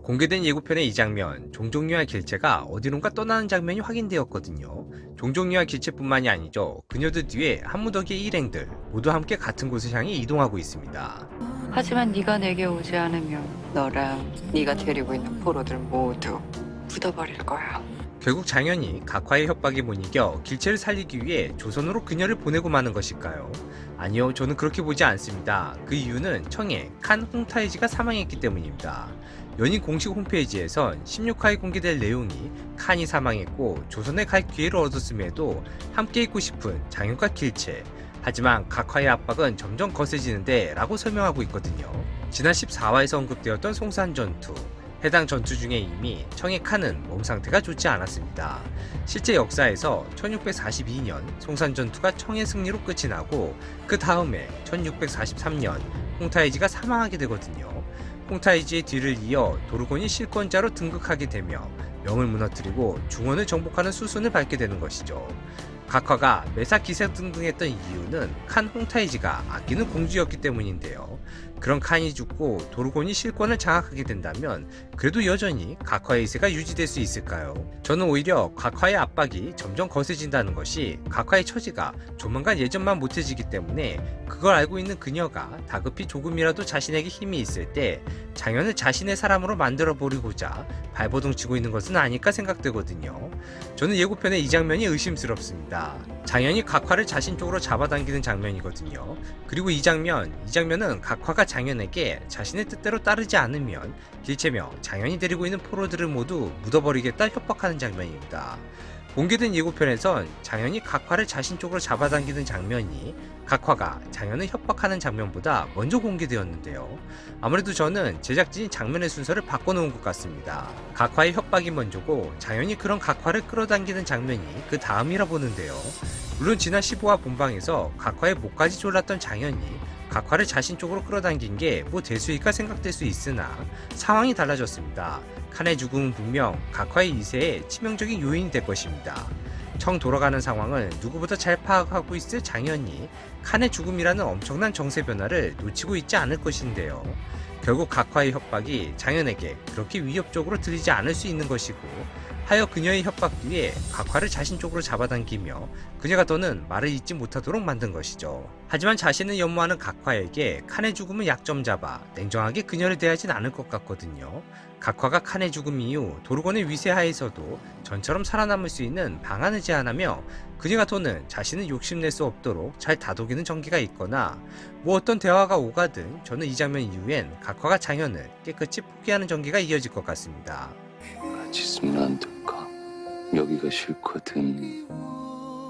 공개된 예고편의 이 장면, 종종류와 길채가 어디론가 떠나는 장면이 확인되었거든요. 종종류와 길채뿐만이 아니죠. 그녀들 뒤에 한무더기의 일행들 모두 함께 같은 곳을 향해 이동하고 있습니다. 하지만 네가 내게 오지 않으면 너랑 네가 데리고 있는 포로들 모두 묻어버릴 거야. 결국 장현이 각화의 협박에 못 이겨 길채를 살리기 위해 조선으로 그녀를 보내고 마는 것일까요? 아니요, 저는 그렇게 보지 않습니다. 그 이유는 청해 칸 홍타이지가 사망했기 때문입니다. 연인 공식 홈페이지에선 16화에 공개될 내용이 칸이 사망했고 조선에 갈 기회를 얻었음에도 함께 있고 싶은 장현과 길채, 하지만 각화의 압박은 점점 거세지는데 라고 설명하고 있거든요. 지난 14화에서 언급되었던 송산 전투, 해당 전투 중에 이미 청해 칸은 몸 상태가 좋지 않았습니다. 실제 역사에서 1642년 송산 전투가 청해 승리로 끝이 나고 그 다음에 1643년 홍타이지가 사망하게 되거든요. 홍타이지의 뒤를 이어 도르곤이 실권자로 등극하게 되며 명을 무너뜨리고 중원을 정복하는 수순을 밟게 되는 것이죠. 각화가 매사 기세등등했던 이유는 칸 홍타이지가 아끼는 공주였기 때문인데요. 그런 칸이 죽고 도르곤이 실권을 장악하게 된다면 그래도 여전히 각화의 이세가 유지될 수 있을까요? 저는 오히려 각화의 압박이 점점 거세진다는 것이 각화의 처지가 조만간 예전만 못해지기 때문에 그걸 알고 있는 그녀가 다급히 조금이라도 자신에게 힘이 있을 때 장현을 자신의 사람으로 만들어 버리고자 발버둥 치고 있는 것은 아닐까 생각되거든요. 저는 예고편의 이 장면이 의심스럽습니다. 장현이 각화를 자신 쪽으로 잡아당기는 장면이거든요. 그리고 이 장면은 각화가 장현에게 자신의 뜻대로 따르지 않으면 길채며 장현이 데리고 있는 포로들을 모두 묻어버리겠다 협박하는 장면입니다. 공개된 예고편에선 장현이 각화를 자신 쪽으로 잡아당기는 장면이 각화가 장현을 협박하는 장면보다 먼저 공개되었는데요. 아무래도 저는 제작진이 장면의 순서를 바꿔놓은 것 같습니다. 각화의 협박이 먼저고 장현이 그런 각화를 끌어당기는 장면이 그 다음이라 보는데요. 물론 지난 15화 본방에서 각화의 목까지 졸랐던 장현이 각화를 자신 쪽으로 끌어당긴 게 뭐 대수일까 생각될 수 있으나 상황이 달라졌습니다. 칸의 죽음은 분명 각화의 이세에 치명적인 요인이 될 것입니다. 청 돌아가는 상황을 누구보다 잘 파악하고 있을 장현이 칸의 죽음이라는 엄청난 정세 변화를 놓치고 있지 않을 것인데요. 결국 각화의 협박이 장현에게 그렇게 위협적으로 들리지 않을 수 있는 것이고 하여 그녀의 협박 뒤에 각화를 자신 쪽으로 잡아당기며 그녀가 더는 말을 잇지 못하도록 만든 것이죠. 하지만 자신을 연모하는 각화에게 칸의 죽음을 약점 잡아 냉정하게 그녀를 대하진 않을 것 같거든요. 각화가 칸의 죽음 이후 도르곤의 위세 하에서도 전처럼 살아남을 수 있는 방안을 제안하며 그녀가 더는 자신을 욕심낼 수 없도록 잘 다독이는 전개가 있거나 뭐 어떤 대화가 오가든 저는 이 장면 이후엔 각화가 장현을 깨끗이 포기하는 전개가 이어질 것 같습니다. 같이 있으면 안 될까? 여기가 싫거든.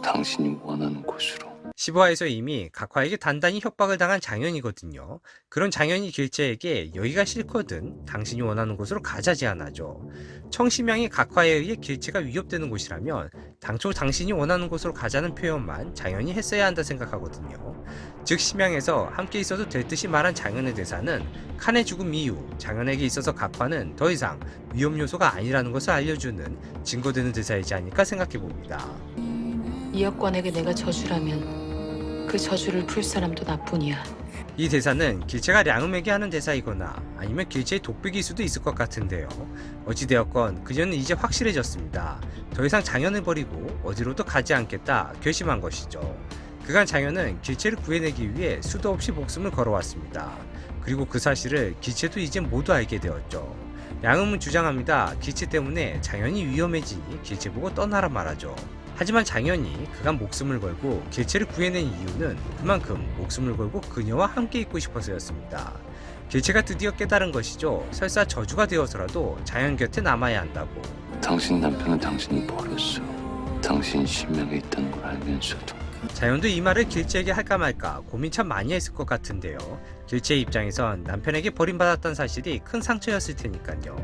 당신이 원하는 곳으로. 15화에서 이미 각화에게 단단히 협박을 당한 장현이거든요. 그런 장현이 길채에게 여기가 싫거든 당신이 원하는 곳으로 가자 제안하죠. 청심양이 각화에 의해 길채가 위협되는 곳이라면 당초 당신이 원하는 곳으로 가자는 표현만 장현이 했어야 한다 생각하거든요. 즉 심양에서 함께 있어도 될 듯이 말한 장현의 대사는 칸의 죽음 이후 장현에게 있어서 각화는 더 이상 위험 요소가 아니라는 것을 알려주는 증거되는 대사이지 않을까 생각해봅니다. 이 여권에게 내가 저주라면 그 저주를 풀 사람도 나뿐이야. 이 대사는 길채가 량음에게 하는 대사이거나 아니면 길채의 독백일 수도 있을 것 같은데요. 어찌되었건 그녀는 이제 확실해졌습니다. 더 이상 장현을 버리고 어디로도 가지 않겠다 결심한 것이죠. 그간 장현은 길채를 구해내기 위해 수도 없이 목숨을 걸어왔습니다. 그리고 그 사실을 길채도 이제 모두 알게 되었죠. 량음은 주장합니다. 길채 때문에 장현이 위험해지니 길채 보고 떠나라 말하죠. 하지만 장현이 그간 목숨을 걸고 길채를 구해낸 이유는 그만큼 목숨을 걸고 그녀와 함께 있고 싶어서였습니다. 길채가 드디어 깨달은 것이죠. 설사 저주가 되어서라도 장현 곁에 남아야 한다고. 당신 남편은 당신이 버렸어. 당신 신명에 있다는 걸 알면서도. 장현도 이 말을 길채에게 할까 말까 고민 참 많이 했을 것 같은데요. 길채의 입장에선 남편에게 버림받았던 사실이 큰 상처였을 테니까요.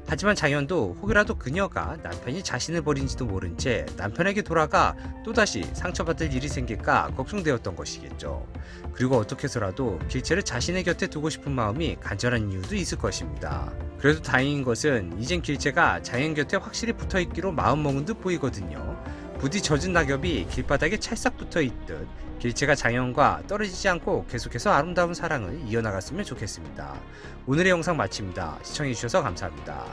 하지만 장현도 혹여라도 그녀가 남편이 자신을 버린지도 모른 채 남편에게 돌아가 또다시 상처받을 일이 생길까 걱정되었던 것이겠죠. 그리고 어떻게 해서라도 길채를 자신의 곁에 두고 싶은 마음이 간절한 이유도 있을 것입니다. 그래도 다행인 것은 이젠 길채가 장현 곁에 확실히 붙어있기로 마음먹은 듯 보이거든요. 부디 젖은 낙엽이 길바닥에 찰싹 붙어 있듯 길채가 장현과 떨어지지 않고 계속해서 아름다운 사랑을 이어나갔으면 좋겠습니다. 오늘의 영상 마칩니다. 시청해주셔서 감사합니다.